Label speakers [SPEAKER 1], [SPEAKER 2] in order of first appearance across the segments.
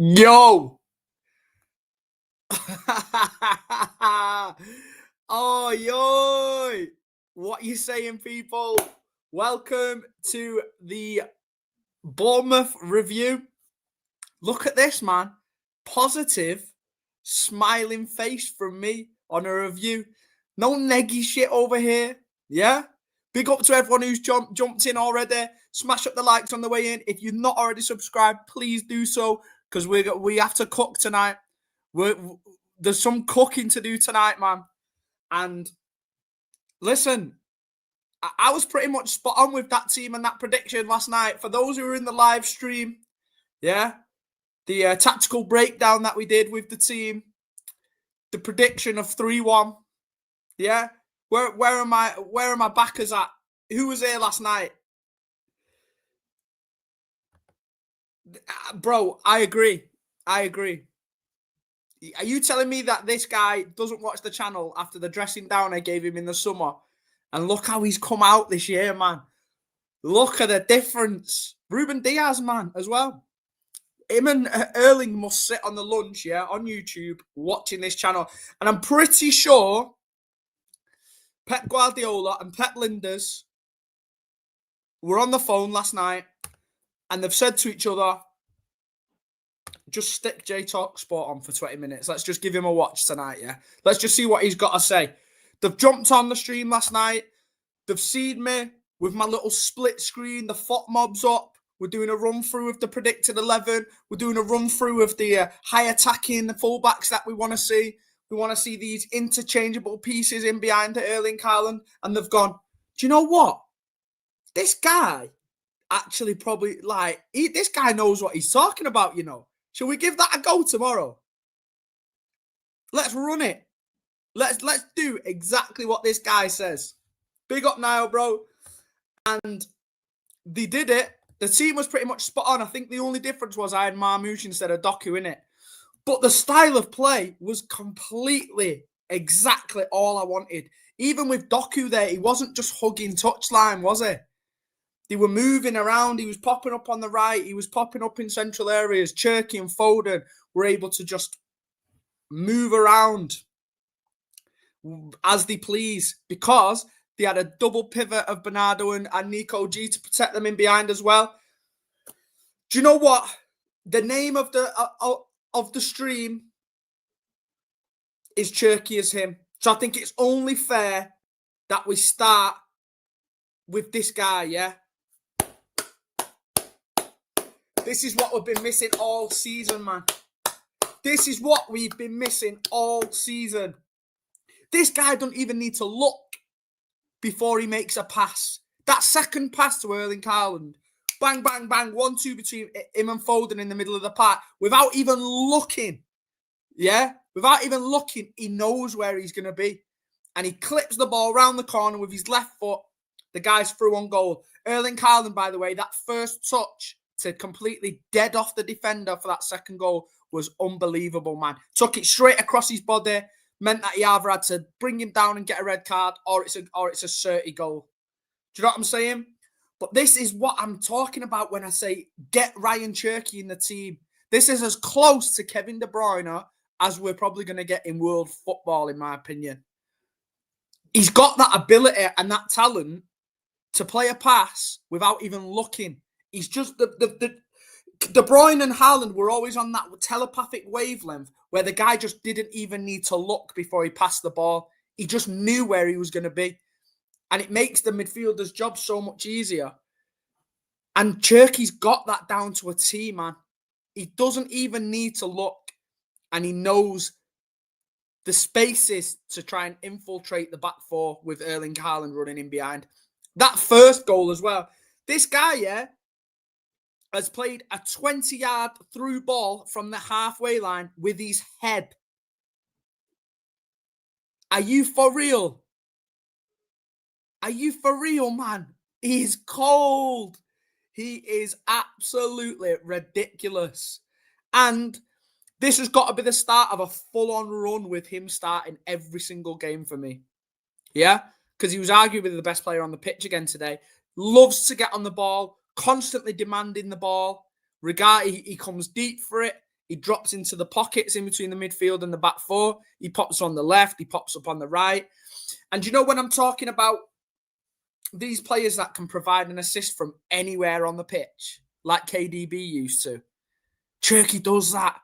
[SPEAKER 1] Yo! Oh, yo! What you saying, people? Welcome to the Bournemouth review. Look at this, man. Positive, smiling face from me on a review. No neggy shit over here. Yeah? Big up to everyone who's jumped in already. Smash up the likes on the way in. If you're not already subscribed, please do so, because we have to cook tonight. There's some cooking to do tonight, man. And listen, I was pretty much spot on with that team and that prediction last night. For those who were in the live stream, yeah, the tactical breakdown that we did with the team, the prediction of 3-1, yeah. Where are my backers at? Who was here last night? Bro, I agree. Are you telling me that this guy doesn't watch the channel after the dressing down I gave him in the summer? And look how he's come out this year, man. Look at the difference. Ruben Diaz, man, as well. Him and Erling must sit on the lunch, yeah, on YouTube, watching this channel. And I'm pretty sure Pep Guardiola and Pep Linders were on the phone last night and they've said to each other, just stick J Talk Sport on for 20 minutes. Let's just give him a watch tonight, yeah? Let's just see what he's got to say. They've jumped on the stream last night. They've seen me with my little split screen. The FOT mob's up. We're doing a run-through of the predicted 11. We're doing a run-through of the high attacking fullbacks that we want to see. We want to see these interchangeable pieces in behind Erling Haaland. And they've gone, do you know what? This guy actually probably, this guy knows what he's talking about, you know. Shall we give that a go tomorrow? Let's run it. Let's do exactly what this guy says. Big up Niall, bro. And they did it. The team was pretty much spot on. I think the only difference was I had Marmoush instead of Doku in it. But the style of play was completely exactly all I wanted. Even with Doku there, he wasn't just hugging touchline, was he? They were moving around. He was popping up on the right. He was popping up in central areas. Cherky and Foden were able to just move around as they please, because they had a double pivot of Bernardo and Nico G to protect them in behind as well. Do you know what? The name of the stream is Cherky as him. So I think it's only fair that we start with this guy, yeah? This is what we've been missing all season, man. This is what we've been missing all season. This guy don't even need to look before he makes a pass. That second pass to Erling Haaland, bang, bang, bang, 1-2 between him and Foden in the middle of the park, without even looking, yeah? Without even looking, he knows where he's going to be. And he clips the ball around the corner with his left foot. The guy's through on goal. Erling Haaland, by the way, that first touch to completely dead off the defender for that second goal was unbelievable, man. Took it straight across his body. Meant that he either had to bring him down and get a red card, or it's a certy goal. Do you know what I'm saying? But this is what I'm talking about when I say get Ryan Cherky in the team. This is as close to Kevin De Bruyne as we're probably going to get in world football, in my opinion. He's got that ability and that talent to play a pass without even looking. He's just De Bruyne and Haaland were always on that telepathic wavelength where the guy just didn't even need to look before he passed the ball. He just knew where he was going to be. And it makes the midfielder's job so much easier. And Cherky's got that down to a T, man. He doesn't even need to look. And he knows the spaces to try and infiltrate the back four with Erling Haaland running in behind. That first goal as well. This guy, yeah, has played a 20-yard through ball from the halfway line with his head. Are you for real? Are you for real, man? He's cold. He is absolutely ridiculous. And this has got to be the start of a full-on run with him starting every single game for me. Yeah? Because he was arguably the best player on the pitch again today. Loves to get on the ball. Constantly demanding the ball. He comes deep for it. He drops into the pockets in between the midfield and the back four. He pops on the left. He pops up on the right. And you know, when I'm talking about these players that can provide an assist from anywhere on the pitch, like KDB used to, Cherky does that.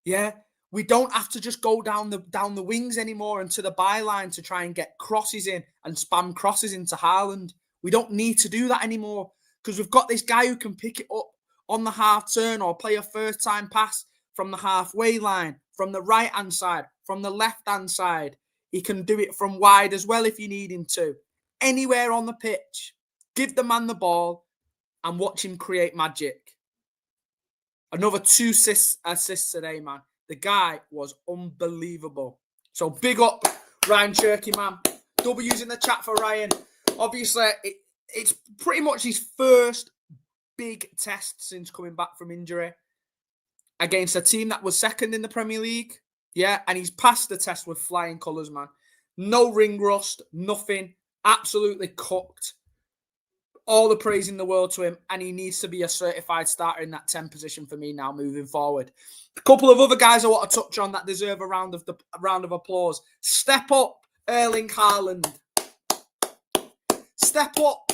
[SPEAKER 1] Yeah. We don't have to just go down the wings anymore and to the byline to try and get crosses in and spam crosses into Haaland. We don't need to do that anymore because we've got this guy who can pick it up on the half turn or play a first time pass from the halfway line, from the right-hand side, from the left-hand side. He can do it from wide as well if you need him to. Anywhere on the pitch. Give the man the ball and watch him create magic. Another 2 assists today, man. The guy was unbelievable. So big up Ryan Cherky, man. W's in the chat for Ryan. Obviously, it's pretty much his first big test since coming back from injury against a team that was second in the Premier League. Yeah, and he's passed the test with flying colours, man. No ring rust, nothing. Absolutely cooked. All the praise in the world to him, and he needs to be a certified starter in that 10 position for me now moving forward. A couple of other guys I want to touch on that deserve a round of applause. Step up, Erling Haaland. Step up,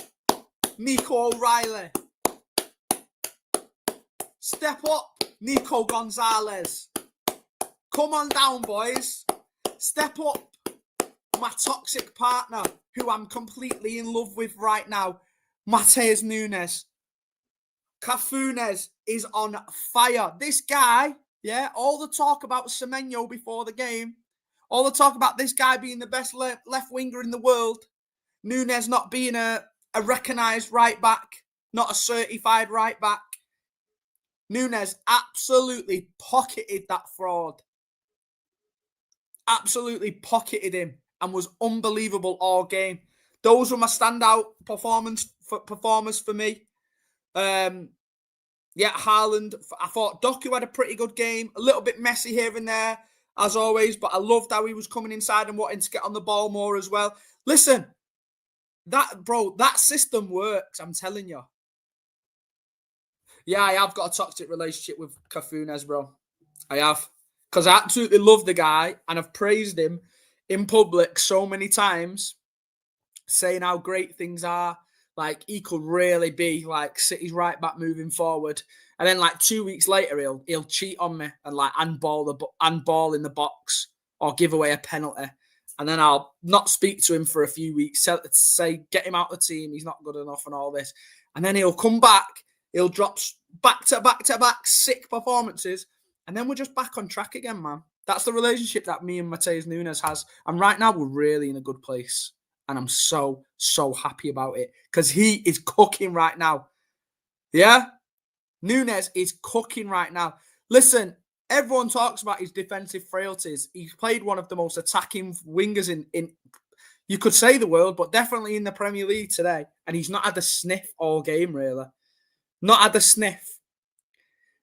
[SPEAKER 1] Nico O'Reilly. Step up, Nico Gonzalez. Come on down, boys. Step up, my toxic partner, who I'm completely in love with right now, Matheus Nunes. Cafunes is on fire. This guy, yeah, all the talk about Semenyo before the game, all the talk about this guy being the best left winger in the world, Nunes not being a recognised right back, not a certified right back. Nunes absolutely pocketed that fraud. Absolutely pocketed him and was unbelievable all game. Those were my standout performers for me. Yeah, Haaland. I thought Doku had a pretty good game. A little bit messy here and there, as always, but I loved how he was coming inside and wanting to get on the ball more as well. Listen, that system works, I'm telling you. Yeah, I have got a toxic relationship with Cafunes, bro. I have. Because I absolutely love the guy and I've praised him in public so many times, saying how great things are. Like, he could really be like City's right back moving forward. And then like 2 weeks later, he'll cheat on me and like handball in the box or give away a penalty. And then I'll not speak to him for a few weeks, say, get him out of the team, he's not good enough and all this. And then he'll come back, he'll drop back to back sick performances. And then we're just back on track again, man. That's the relationship that me and Matheus Nunes has. And right now, we're really in a good place. And I'm so, so happy about it. Because he is cooking right now. Yeah? Nunes is cooking right now. Listen, everyone talks about his defensive frailties. He's played one of the most attacking wingers in you could say the world, but definitely in the Premier League today. And he's not had a sniff all game, really. Not had a sniff.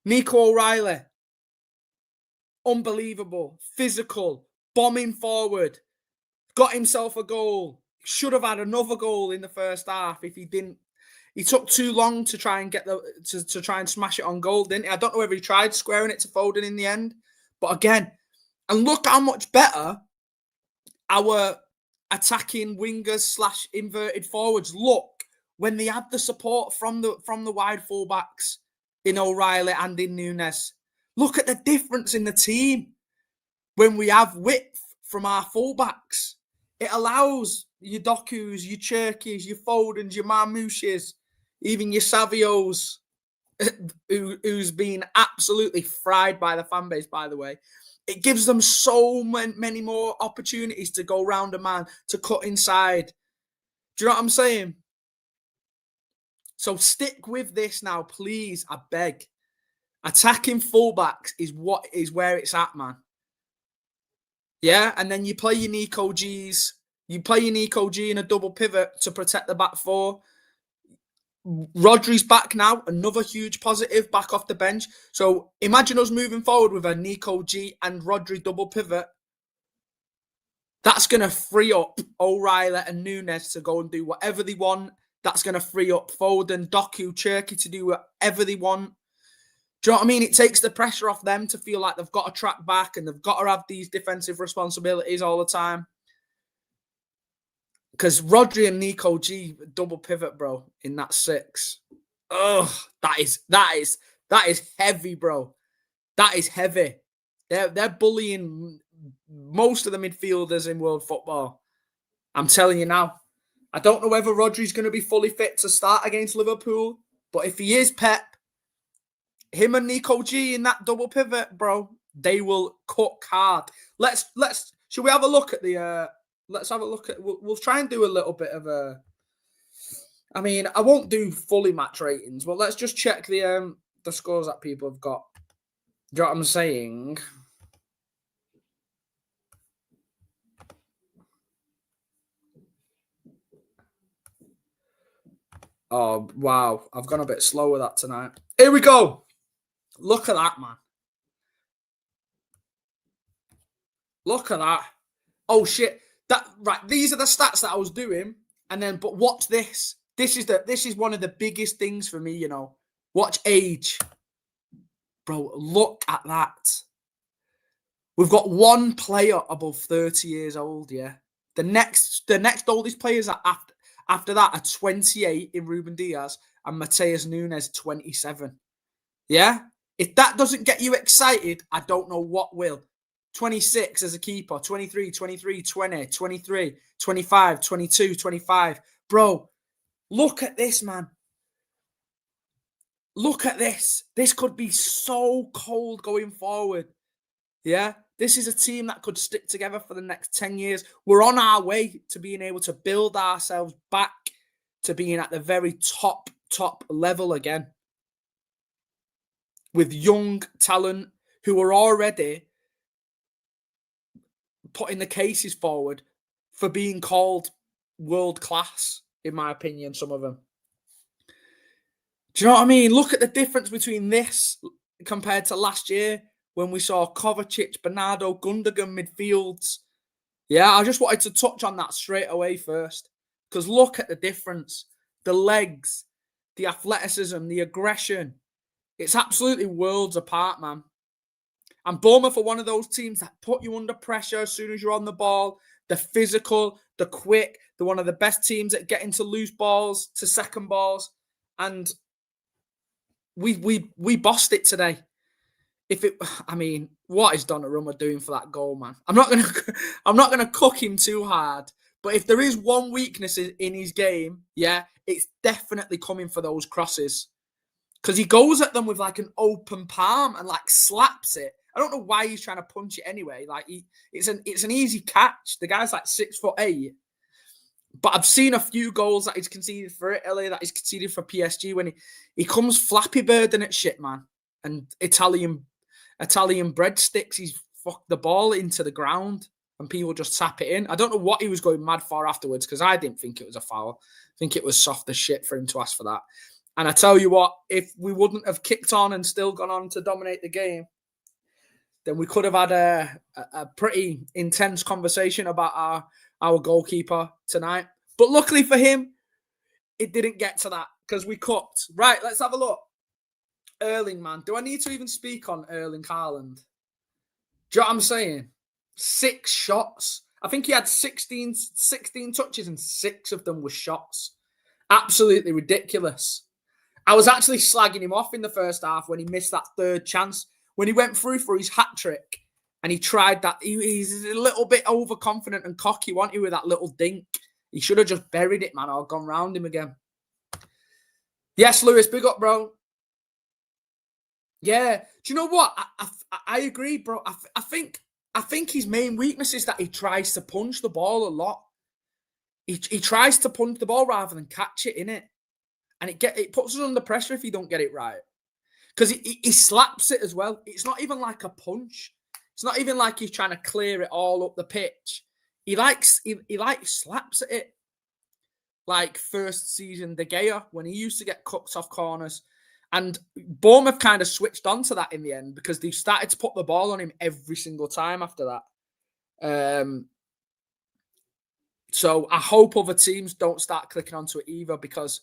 [SPEAKER 1] Nico O'Reilly. Unbelievable. Physical. Bombing forward. Got himself a goal. Should have had another goal in the first half if he didn't. He took too long to try and get to try and smash it on goal, didn't he? I don't know whether he tried squaring it to Foden in the end. But again, and look how much better our attacking wingers / inverted forwards look when they had the support from the wide fullbacks in O'Reilly and in Nunes. Look at the difference in the team when we have width from our fullbacks. It allows your Dokus, your Cherkis, your Fodens, your Marmoushes, even your Savios, who's been absolutely fried by the fan base, by the way. It gives them so many more opportunities to go round a man, to cut inside. Do you know what I'm saying? So stick with this now, please, I beg. Attacking fullbacks is where it's at, man. Yeah, and then you play your Nico Gs. You play your Nico G in a double pivot to protect the back four. Rodri's back now, another huge positive, back off the bench. So imagine us moving forward with a Nico G and Rodri double pivot. That's going to free up O'Reilly and Nunes to go and do whatever they want. That's going to free up Foden, Doku, Cherky to do whatever they want. Do you know what I mean? It takes the pressure off them to feel like they've got to track back and they've got to have these defensive responsibilities all the time. Because Rodri and Nico G double pivot, bro, in that 6. Ugh, that is heavy, bro. That is heavy. They're bullying most of the midfielders in world football. I'm telling you now. I don't know whether Rodri's going to be fully fit to start against Liverpool, but if he is, Pep, him and Nico G in that double pivot, bro, they will cook hard. Should we have a look at the let's have a look at we'll try and do a little bit of a I mean, I won't do fully match ratings, but let's just check the scores that people have got. Do you know what I'm saying? Oh, wow. I've gone a bit slow with that tonight. Here we go. Look at that, man. Look at that. Oh, shit. Right, these are the stats that I was doing. And then, but watch this. This is one of the biggest things for me, you know. Watch age. Bro, look at that. We've got one player above 30 years old, yeah. The next oldest players are after that are 28 in Ruben Diaz and Mateus Nunes 27. Yeah? If that doesn't get you excited, I don't know what will. 26 as a keeper, 23, 23, 20, 23, 25, 22, 25. Bro, look at this, man. Look at this. This could be so cold going forward. Yeah? This is a team that could stick together for the next 10 years. We're on our way to being able to build ourselves back to being at the very top level again. With young talent who are already putting the cases forward for being called world class, in my opinion, some of them. Do you know what I mean? Look at the difference between this compared to last year when we saw Kovacic, Bernardo, Gundogan midfields. Yeah, I just wanted to touch on that straight away first. Because look at the difference. The legs, the athleticism, the aggression. It's absolutely worlds apart, man. And Bournemouth are one of those teams that put you under pressure as soon as you're on the ball. They're physical, they're quick. They're one of the best teams at getting to loose balls, to second balls. And we bossed it today. What is Donnarumma doing for that goal, man? I'm not gonna cook him too hard. But if there is one weakness in his game, yeah, it's definitely coming for those crosses. Because he goes at them with like an open palm and like slaps it. I don't know why he's trying to punch it anyway. Like it's an easy catch. The guy's like 6'8". But I've seen a few goals that he's conceded for Italy, that he's conceded for PSG when he comes flappy birding at shit, man. And Italian breadsticks, he's fucked the ball into the ground and people just tap it in. I don't know what he was going mad for afterwards because I didn't think it was a foul. I think it was soft as shit for him to ask for that. And I tell you what, if we wouldn't have kicked on and still gone on to dominate the game, then we could have had a pretty intense conversation about our goalkeeper tonight. But luckily for him, it didn't get to that because we cooked. Right, let's have a look. Erling, man. Do I need to even speak on Erling Haaland? Do you know what I'm saying? 6 shots. I think he had 16 touches and 6 of them were shots. Absolutely ridiculous. I was actually slagging him off in the first half when he missed that third chance. When he went through for his hat-trick and he tried that. He's a little bit overconfident and cocky, wasn't he, with that little dink? He should have just buried it, man, or gone round him again. Yes, Lewis, big up, bro. Yeah. Do you know what? I agree, bro. I think his main weakness is that he tries to punch the ball a lot. He tries to punch the ball rather than catch it, innit? And it puts us under pressure if you don't get it right. Because he slaps it as well. It's not even like a punch. It's not even like he's trying to clear it all up the pitch. He slaps at it. Like first season De Gea, when he used to get cooked off corners. And Bournemouth kind of switched on to that in the end because they started to put the ball on him every single time after that. So I hope other teams don't start clicking onto it either because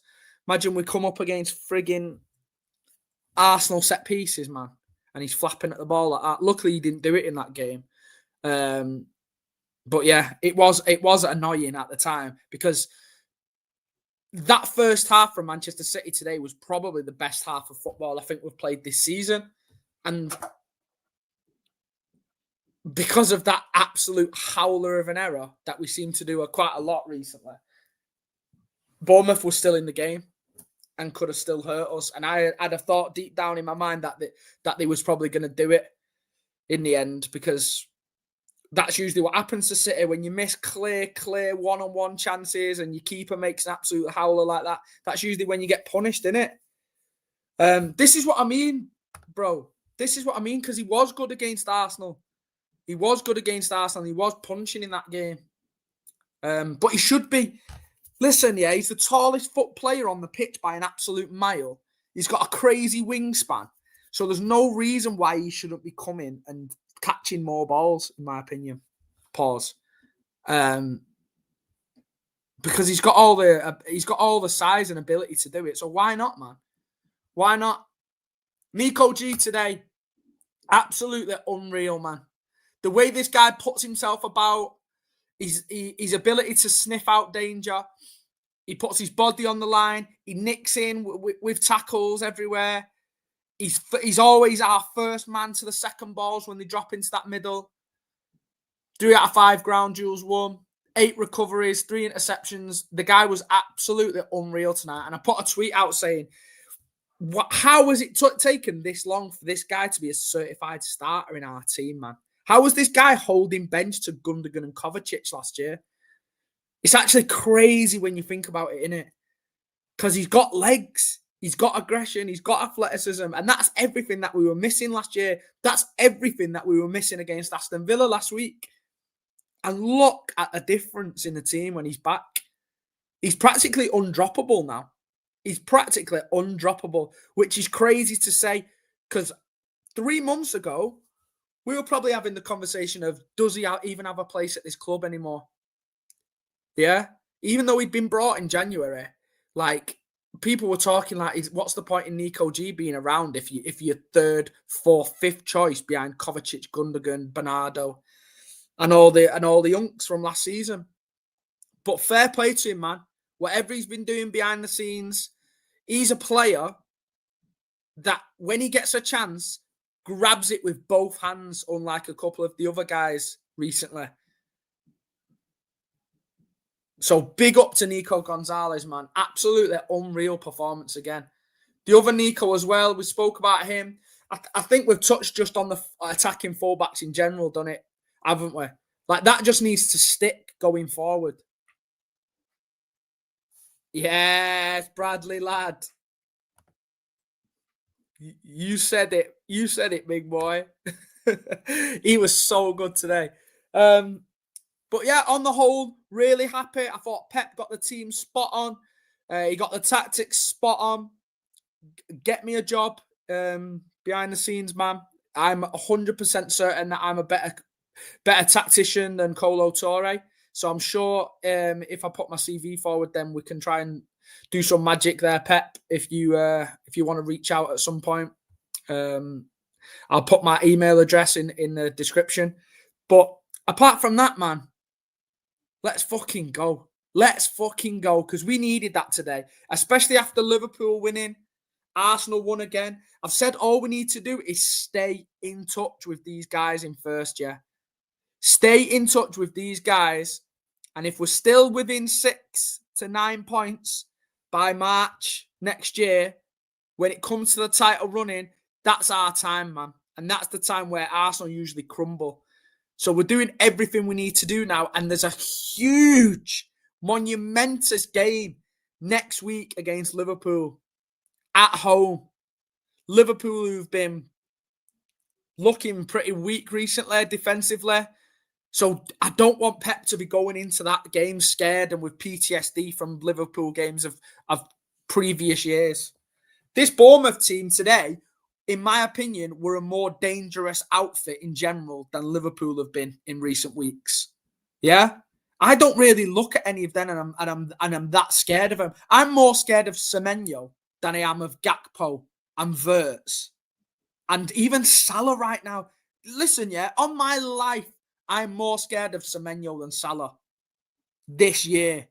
[SPEAKER 1] imagine we come up against frigging Arsenal set pieces, man. And he's flapping at the ball like that. Luckily, he didn't do it in that game. But yeah, it was annoying at the time because that first half from Manchester City today was probably the best half of football I think we've played this season. And because of that absolute howler of an error that we seem to do quite a lot recently, Bournemouth was still in the game and could have still hurt us. And I'd have thought deep down in my mind that they was probably going to do it in the end, because that's usually what happens to City when you miss clear one-on-one chances and your keeper makes an absolute howler like that. That's usually when you get punished, innit? This is what I mean, bro. This is what I mean, because he was good against Arsenal. He was good against Arsenal. He was punching in that game. But he should be. Listen, yeah, he's the tallest foot player on the pitch by an absolute mile. He's got a crazy wingspan. So there's no reason why he shouldn't be coming and catching more balls, in my opinion. Pause. Because he's got all the size and ability to do it. So why not, man? Why not? Nico G today, absolutely unreal, man. The way this guy puts himself about, his ability to sniff out danger. He puts his body on the line. He nicks in with tackles everywhere. He's always our first man to the second balls when they drop into that middle. 3 out of 5 ground duels won. 8 recoveries, 3 interceptions. The guy was absolutely unreal tonight. And I put a tweet out saying, how has it taken this long for this guy to be a certified starter in our team, man? How was this guy holding bench to Gundogan and Kovacic last year? It's actually crazy when you think about it, innit? Because he's got legs, he's got aggression, he's got athleticism, and that's everything that we were missing last year. That's everything that we were missing against Aston Villa last week. And look at the difference in the team when he's back. He's practically undroppable now. He's practically undroppable, which is crazy to say, because 3 months ago, we were probably having the conversation of, does he even have a place at this club anymore? Yeah? Even though he'd been brought in January, like, people were talking like, what's the point in Nico G being around if you're 3rd, 4th, 5th choice behind Kovacic, Gundogan, Bernardo, and all the unks from last season? But fair play to him, man. Whatever he's been doing behind the scenes, he's a player that when he gets a chance, grabs it with both hands, unlike a couple of the other guys recently. So big up to Nico Gonzalez, man. Absolutely unreal performance again. The other Nico as well, we spoke about him. I think we've touched just on the attacking fullbacks in general, done it, haven't we? Like, that just needs to stick going forward. Yes, Bradley, lad. You said it. You said it, big boy. He was so good today. But yeah, on the whole, really happy. I thought Pep got the team spot on. He got the tactics spot on. Get me a job behind the scenes, man. I'm 100% certain that I'm a better tactician than Kolo Touré. So I'm sure if I put my CV forward, then we can try and do some magic there, Pep. If you want to reach out at some point, I'll put my email address in the description. But apart from that, man, let's fucking go. Let's fucking go, because we needed that today, especially after Liverpool winning. Arsenal won again. I've said all we need to do is stay in touch with these guys in first year. Stay in touch with these guys. And if we're still within 6 to 9 points by March next year, when it comes to the title running, that's our time, man. And that's the time where Arsenal usually crumble. So we're doing everything we need to do now. And there's a huge, monumentous game next week against Liverpool at home. Liverpool, who've been looking pretty weak recently defensively. So I don't want Pep to be going into that game scared and with PTSD from Liverpool games of previous years. This Bournemouth team today, in my opinion, were a more dangerous outfit in general than Liverpool have been in recent weeks. Yeah? I don't really look at any of them and I'm that scared of them. I'm more scared of Semenyo than I am of Gakpo and Wirtz and even Salah right now. Listen, yeah, on my life, I'm more scared of Semenyo than Salah this year.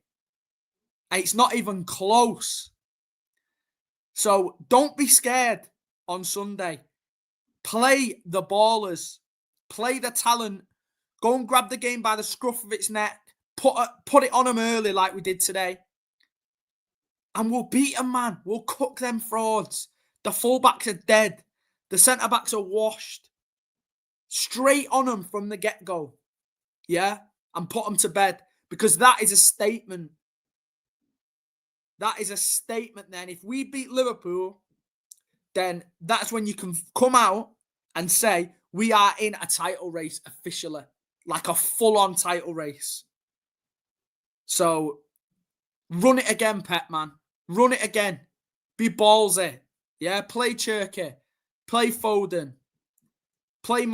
[SPEAKER 1] And it's not even close. So don't be scared on Sunday. Play the ballers. Play the talent. Go and grab the game by the scruff of its neck. Put it on them early like we did today. And we'll beat them, man. We'll cook them frauds. The fullbacks are dead. The centre-backs are washed. Straight on them from the get-go. Yeah? And put them to bed. Because that is a statement. That is a statement then. If we beat Liverpool, then that's when you can come out and say, we are in a title race officially. Like a full-on title race. So, run it again, Pep, man. Run it again. Be ballsy. Yeah, play Cherky. Play Foden. Play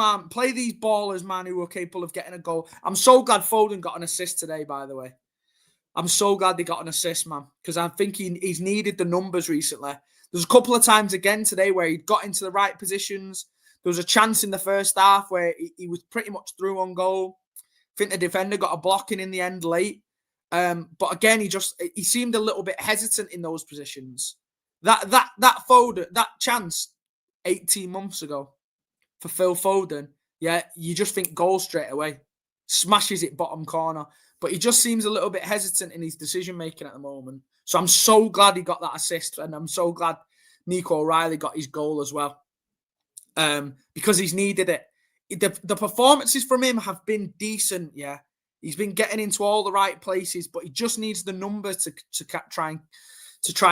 [SPEAKER 1] these ballers, man, who are capable of getting a goal. I'm so glad Foden got an assist today, by the way. I'm so glad they got an assist, man, because I think he's needed the numbers recently. There's a couple of times again today where he got into the right positions. There was a chance in the first half where he was pretty much through on goal. I think the defender got a blocking in the end late. But again, he seemed a little bit hesitant in those positions. That Foden, that chance 18 months ago for Phil Foden, yeah, you just think goal straight away. Smashes it bottom corner. But he just seems a little bit hesitant in his decision-making at the moment. So I'm so glad he got that assist, and I'm so glad Nico O'Reilly got his goal as well. Because he's needed it. The performances from him have been decent, yeah. He's been getting into all the right places, but he just needs the numbers to try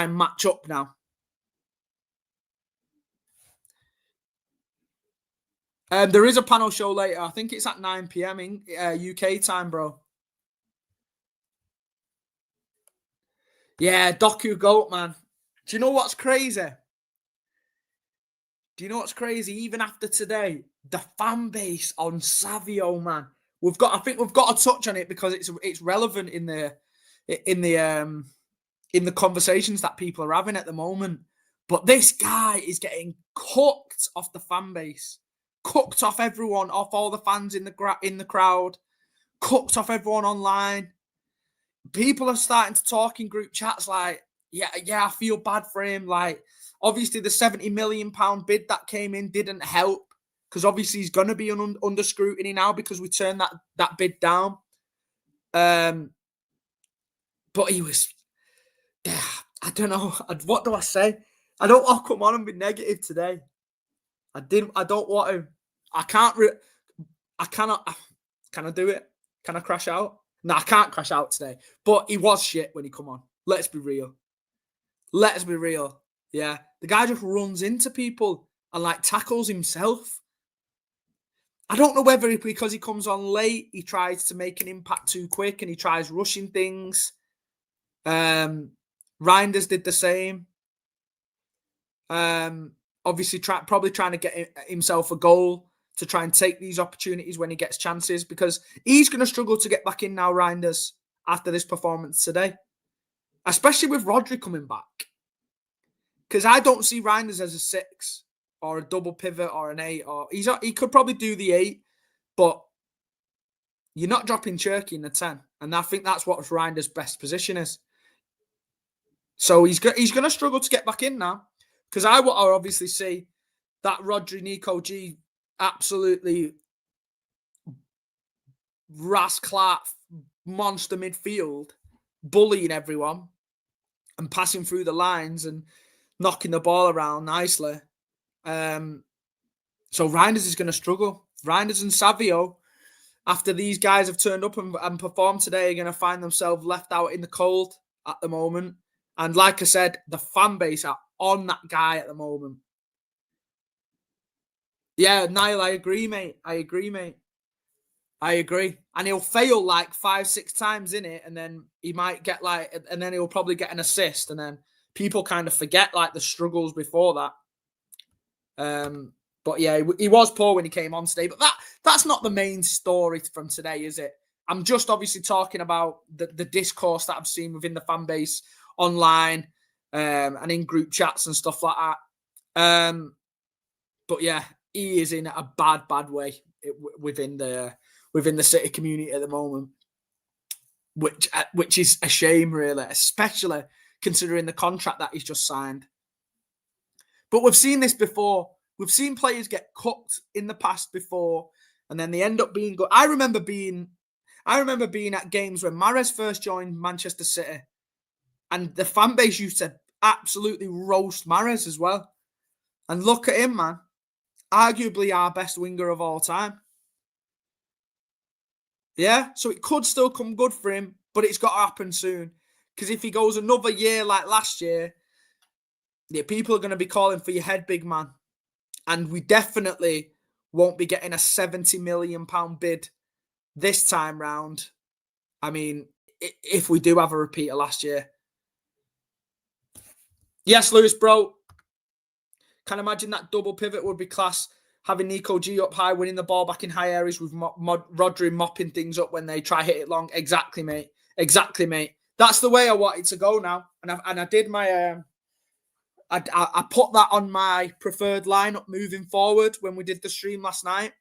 [SPEAKER 1] and match up now. There is a panel show later. I think it's at 9 p.m. in UK time, bro. Yeah, Doku Goat, man. Do you know what's crazy? Even after today, the fan base on Savio, man. I think we've got to touch on it because it's relevant in the conversations that people are having at the moment. But this guy is getting cooked off the fan base, cooked off everyone, off all the fans in the crowd, cooked off everyone online. People are starting to talk in group chats like, yeah, I feel bad for him. Like, obviously the £70 million bid that came in didn't help because obviously he's going to be under scrutiny now because we turned that bid down. But he was, I don't know. What do I say? I don't want to come on and be negative today. I don't want to. I cannot. Can I do it? Can I crash out? No, I can't crash out today. But he was shit when he come on. Let's be real. Yeah. The guy just runs into people and like tackles himself. I don't know whether because he comes on late, he tries to make an impact too quick and he tries rushing things. Reinders did the same. Obviously, probably trying to get himself a goal to try and take these opportunities when he gets chances because he's going to struggle to get back in now, Reinders, after this performance today. Especially with Rodri coming back. Because I don't see Reinders as a 6 or a double pivot or an 8. He could probably do the 8, but you're not dropping Cherky in the 10. And I think that's what Reinders' best position is. So he's going to struggle to get back in now. Because I will obviously see that Rodri, Nico G, absolutely rasclat monster midfield, bullying everyone and passing through the lines and knocking the ball around nicely. So Reinders is going to struggle. Reinders and Savio, after these guys have turned up and performed today, are going to find themselves left out in the cold at the moment. And like I said, the fan base are on that guy at the moment. Yeah, Niall, I agree, mate. I agree. And he'll fail like 5-6 times in it, and then he might get and then he'll probably get an assist, and then people kind of forget like the struggles before that. But yeah, he was poor when he came on today, but that's not the main story from today, is it? I'm just obviously talking about the discourse that I've seen within the fan base online and in group chats and stuff like that. But yeah, he is in a bad way within the City community at the moment, which is a shame, really, especially considering the contract that he's just signed. But we've seen this before. We've seen players get cooked in the past before, and then they end up being good. I remember being at games when Mahrez first joined Manchester City, and the fan base used to absolutely roast Mahrez as well. And look at him, man. Arguably our best winger of all time. Yeah, so it could still come good for him, but it's got to happen soon. Because if he goes another year like last year, yeah, people are going to be calling for your head, big man. And we definitely won't be getting a £70 million bid this time round. I mean, if we do have a repeat of last year. Yes, Lewis, bro. Can imagine that double pivot would be class. Having Nico G up high, winning the ball back in high areas with Rodri mopping things up when they try hit it long. Exactly, mate. Exactly, mate. That's the way I want it to go now. And I did my... I put that on my preferred lineup moving forward when we did the stream last night.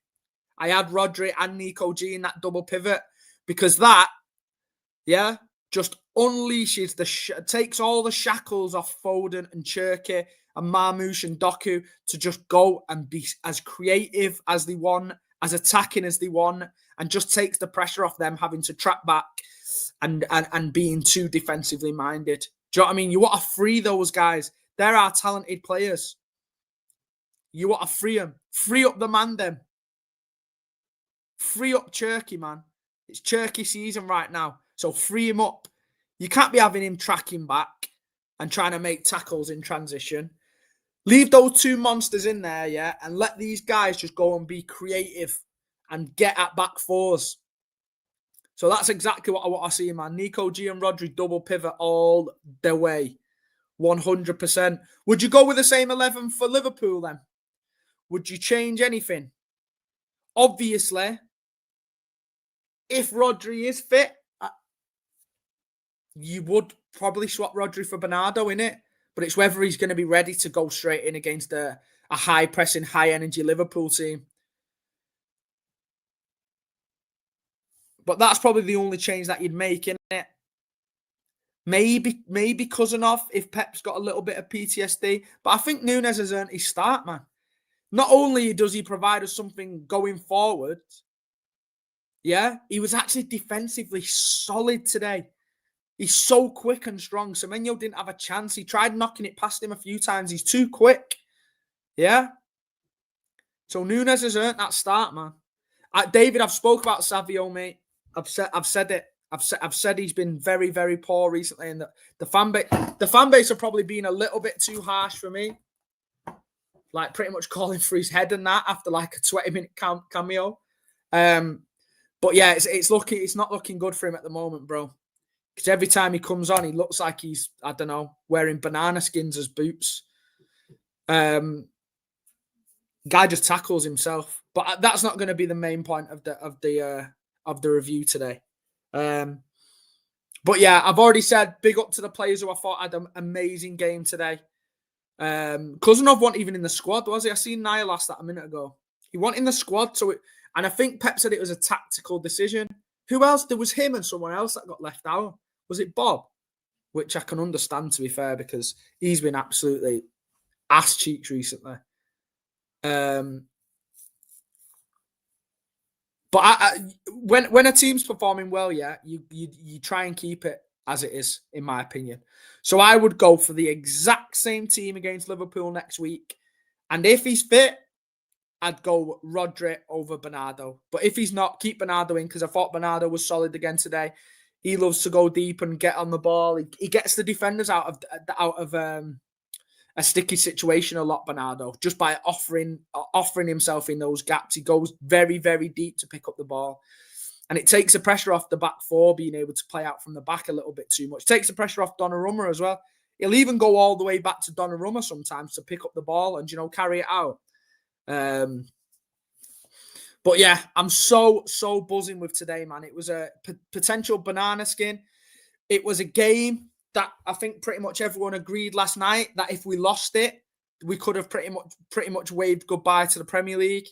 [SPEAKER 1] I had Rodri and Nico G in that double pivot because that, yeah, just unleashes takes all the shackles off Foden and Cherky and Marmoush and Doku to just go and be as creative as they want, as attacking as they want, and just takes the pressure off them having to track back and being too defensively minded. Do you know what I mean? You want to free those guys. They're our talented players. You want to free them. Free up the man, them. Free up Cherky, man. It's Cherky season right now. So free him up. You can't be having him tracking back and trying to make tackles in transition. Leave those two monsters in there, yeah, and let these guys just go and be creative and get at back fours. So that's exactly what I want to see, man. Nico G and Rodri double pivot all the way. 100%. Would you go with the same 11 for Liverpool then? Would you change anything? Obviously, if Rodri is fit, you would probably swap Rodri for Bernardo, innit? But it's whether he's going to be ready to go straight in against a high-pressing, high-energy Liverpool team. But that's probably the only change that you'd make, innit? Maybe cousin off if Pep's got a little bit of PTSD. But I think Núñez has earned his start, man. Not only does he provide us something going forward, yeah, he was actually defensively solid today. He's so quick and strong. Semenyo didn't have a chance. He tried knocking it past him a few times. He's too quick. Yeah? So Núñez has earned that start, man. David, I've spoke about Savio, mate. I've said it. I've said he's been very, very poor recently, and the fan base have probably been a little bit too harsh for me. Like pretty much calling for his head and that after like a 20-minute cameo. But yeah, it's not looking good for him at the moment, bro. Because every time he comes on, he looks like he's, I don't know, wearing banana skins as boots. Guy just tackles himself. But that's not going to be the main point of the review today. But yeah, I've already said big up to the players who I thought had an amazing game today. Cousinov wasn't even in the squad, was he? I seen Niall ask that a minute ago. He wasn't in the squad, and I think Pep said it was a tactical decision. Who else? There was him and someone else that got left out. Was it Bob? Which I can understand, to be fair, because he's been absolutely ass cheeks recently. But when a team's performing well, yeah, you try and keep it as it is, in my opinion. So I would go for the exact same team against Liverpool next week. And if he's fit, I'd go Rodri over Bernardo. But if he's not, keep Bernardo in, because I thought Bernardo was solid again today. He loves to go deep and get on the ball. He gets the defenders out of a sticky situation a lot, Bernardo, just by offering himself in those gaps. He goes very, very deep to pick up the ball. And it takes the pressure off the back four being able to play out from the back a little bit too much. It takes the pressure off Donnarumma as well. He'll even go all the way back to Donnarumma sometimes to pick up the ball and, carry it out. But yeah, I'm so buzzing with today, man. It was a potential banana skin. It was a game that I think pretty much everyone agreed last night that if we lost it, we could have pretty much waved goodbye to the Premier League.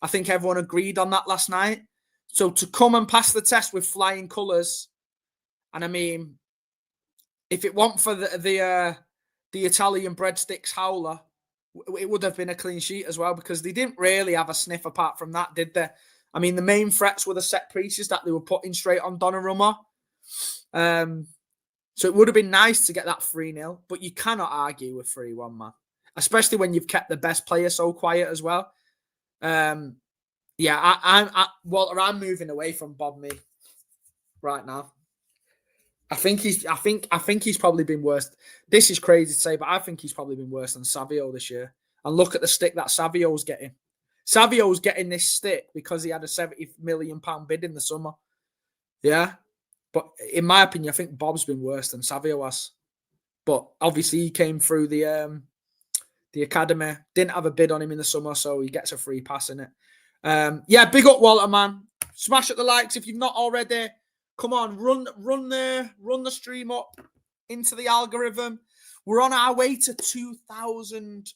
[SPEAKER 1] I think everyone agreed on that last night. So to come and pass the test with flying colours, and I mean, if it weren't for the Italian breadsticks howler, it would have been a clean sheet as well, because they didn't really have a sniff apart from that, did they? I mean, the main threats were the set pieces that they were putting straight on Donnarumma. So it would have been nice to get that 3-0, but you cannot argue with 3-1, man. Especially when you've kept the best player so quiet as well. Walter, I'm moving away from Bob Me right now. I think he's probably been worse. This is crazy to say, but I think he's probably been worse than Savio this year. And look at the stick that Savio's getting. Savio's getting this stick because he had a £70 million bid in the summer. Yeah. But in my opinion, I think Bob's been worse than Savio has. But obviously he came through the academy, didn't have a bid on him in the summer, so he gets a free pass in it. Big up Walter, man. Smash up the likes if you've not already. Come on, run the stream up into the algorithm. We're on our way to 2,000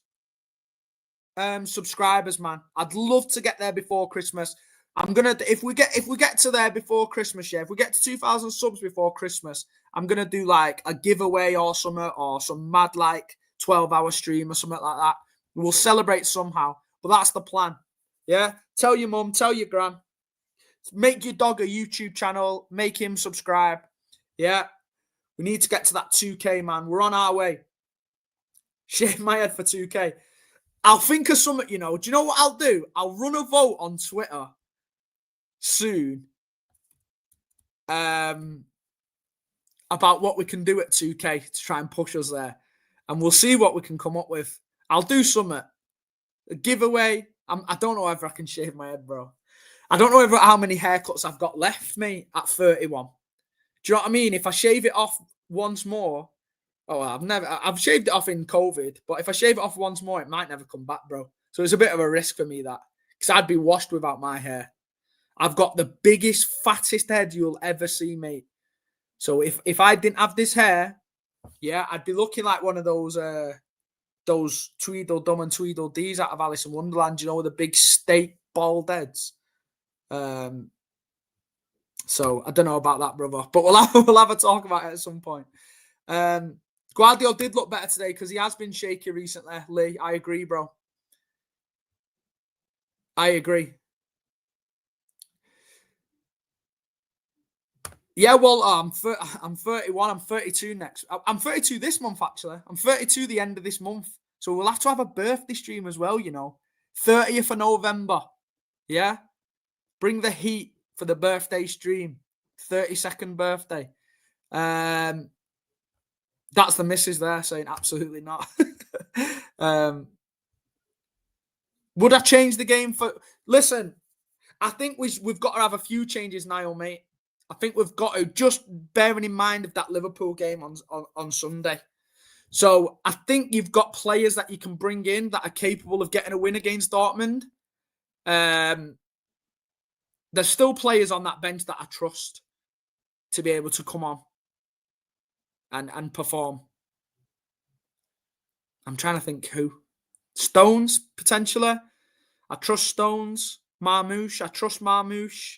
[SPEAKER 1] subscribers, man. I'd love to get there before Christmas. If we get to there before Christmas, if we get to 2,000 subs before Christmas, I'm gonna do like a giveaway or something, or some mad like 12-hour stream or something like that. We'll celebrate somehow, but that's the plan. Yeah, tell your mum, tell your gran. Make your dog a YouTube channel. Make him subscribe. Yeah. We need to get to that 2K, man. We're on our way. Shave my head for 2K. I'll think of something, Do you know what I'll do? I'll run a vote on Twitter soon about what we can do at 2K to try and push us there. And we'll see what we can come up with. I'll do something. A giveaway. I don't know whether I can shave my head, bro. I don't know how many haircuts I've got left, mate, at 31. Do you know what I mean? If I shave it off once more, I've shaved it off in COVID, but if I shave it off once more, it might never come back, bro. So it's a bit of a risk for me, that, because I'd be washed without my hair. I've got the biggest, fattest head you'll ever see, mate. So if I didn't have this hair, yeah, I'd be looking like one of those Tweedledum and Tweedledees out of Alice in Wonderland, with the big steak bald heads. So I don't know about that, brother, but we'll have a talk about it at some point. Guardiola did look better today because he has been shaky recently. Lee, I agree, bro. I agree. Yeah, well, I'm 31. I'm 32 next. I'm 32 this month, actually. I'm 32 the end of this month. So we'll have to have a birthday stream as well, 30th of November. Yeah? Bring the heat for the birthday stream. 32nd birthday. That's the missus there saying absolutely not. Would I change the game for... Listen, I think we've got to have a few changes now, mate. I think we've got to, just bearing in mind of that Liverpool game on Sunday. So I think you've got players that you can bring in that are capable of getting a win against Dortmund. There's still players on that bench that I trust to be able to come on and perform. I'm trying to think who. Stones, potentially. I trust Stones. Marmoush. I trust Marmoush.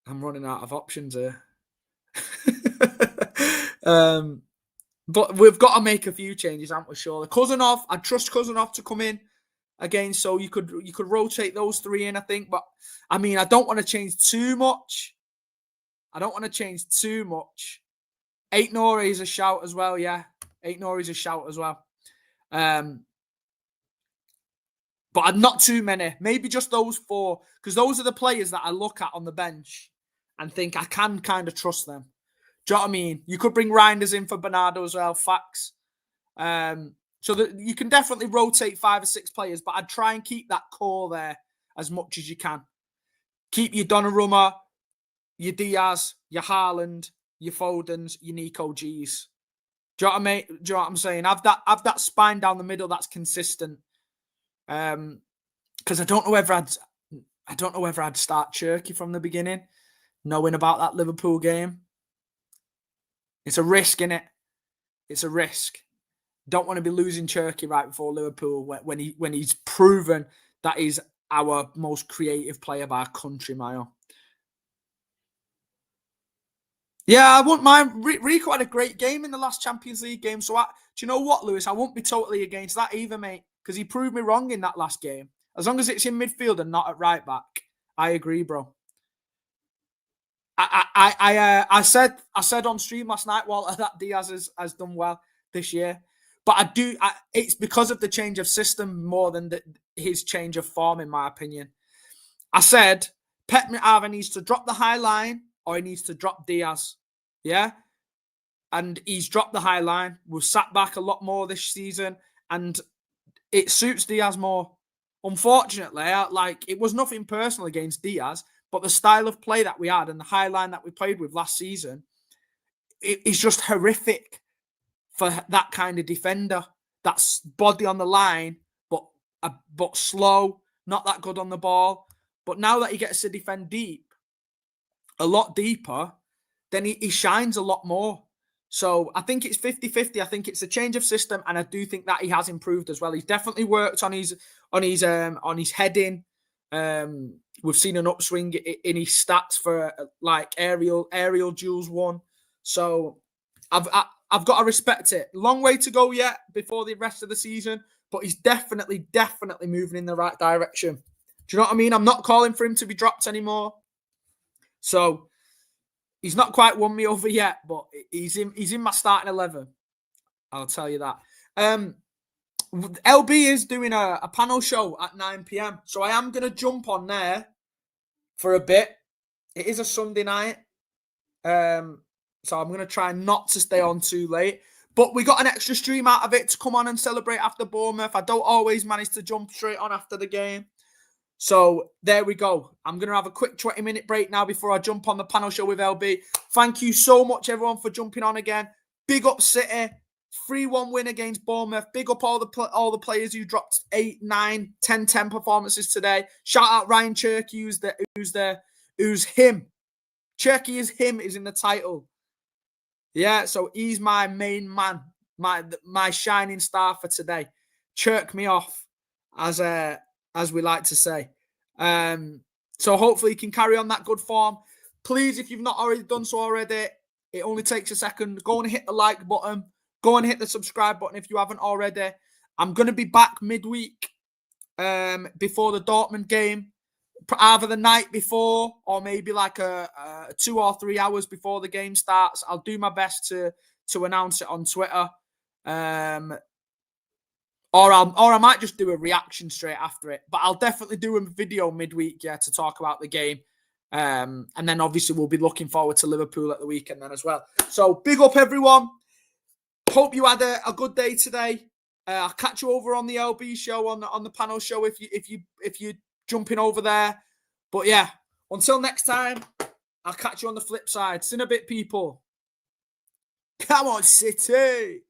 [SPEAKER 1] I'm running out of options here. But we've got to make a few changes, aren't we? Surely. Cousinov, I trust Cousinov to come in again, so you could rotate those three in, I think. But I mean, I don't want to change too much. Eight Nori is a shout as well, yeah. Eight Nori is a shout as well. But not too many. Maybe just those four, because those are the players that I look at on the bench and think I can kind of trust them. Do you know what I mean? You could bring Reinders in for Bernardo as well, facts. So that you can definitely rotate 5 or 6 players, but I'd try and keep that core there as much as you can. Keep your Donnarumma, your Diaz, your Haaland, your Fodens, your Nico G's. Do you know what I'm saying? Have that spine down the middle that's consistent. Because I don't know whether I'd start Cherky from the beginning, knowing about that Liverpool game. It's a risk, innit? It's a risk. Don't want to be losing Cherky right before Liverpool when he's proven that he's our most creative player by a country mile. Yeah, I wouldn't mind. Rico had a great game in the last Champions League game. So, do you know what, Lewis? I won't be totally against that either, mate, because he proved me wrong in that last game. As long as it's in midfield and not at right back, I agree, bro. I said on stream last night, Walter, that Diaz has done well this year. But it's because of the change of system more than his change of form, in my opinion. I said Pep either needs to drop the high line or he needs to drop Diaz. Yeah? And he's dropped the high line. We've sat back a lot more this season, and it suits Diaz more. Unfortunately, it was nothing personal against Diaz, but the style of play that we had and the high line that we played with last season, it's just horrific for that kind of defender. That's body on the line, but slow, not that good on the ball. But now that he gets to defend deep, a lot deeper, then he shines a lot more. So I think it's 50-50. I think it's a change of system, and I do think that he has improved as well. He's definitely worked on his heading. We've seen an upswing in his stats for aerial duels won. So I've got to respect it. Long way to go yet before the rest of the season, but he's definitely moving in the right direction. Do you know what I mean? I'm not calling for him to be dropped anymore. So he's not quite won me over yet, but he's in my starting 11. I'll tell you that. LB is doing a panel show at 9 p.m. So I am going to jump on there for a bit. It is a Sunday night. So I'm going to try not to stay on too late. But we got an extra stream out of it to come on and celebrate after Bournemouth. I don't always manage to jump straight on after the game. So there we go. I'm going to have a quick 20-minute break now before I jump on the panel show with LB. Thank you so much, everyone, for jumping on again. Big up City. 3-1 win against Bournemouth. Big up all the players who dropped 8, 9, 10, 10 performances today. Shout out Ryan Cherky, who's him. Cherky is him, is in the title. Yeah, so he's my main man, my shining star for today. Chirk me off, as we like to say. So hopefully you can carry on that good form. Please, if you've not already done so already, it only takes a second. Go and hit the like button. Go and hit the subscribe button if you haven't already. I'm going to be back midweek before the Dortmund game, either the night before or maybe like a 2 or 3 hours before the game starts. I'll do my best to announce it on Twitter. Or I might just do a reaction straight after it. But I'll definitely do a video midweek, to talk about the game. And then obviously we'll be looking forward to Liverpool at the weekend then as well. So big up everyone. Hope you had a good day today. I'll catch you over on the LB show, on the panel show if you jumping over there. But yeah, until next time, I'll catch you on the flip side. See you in a bit, people. Come on, City.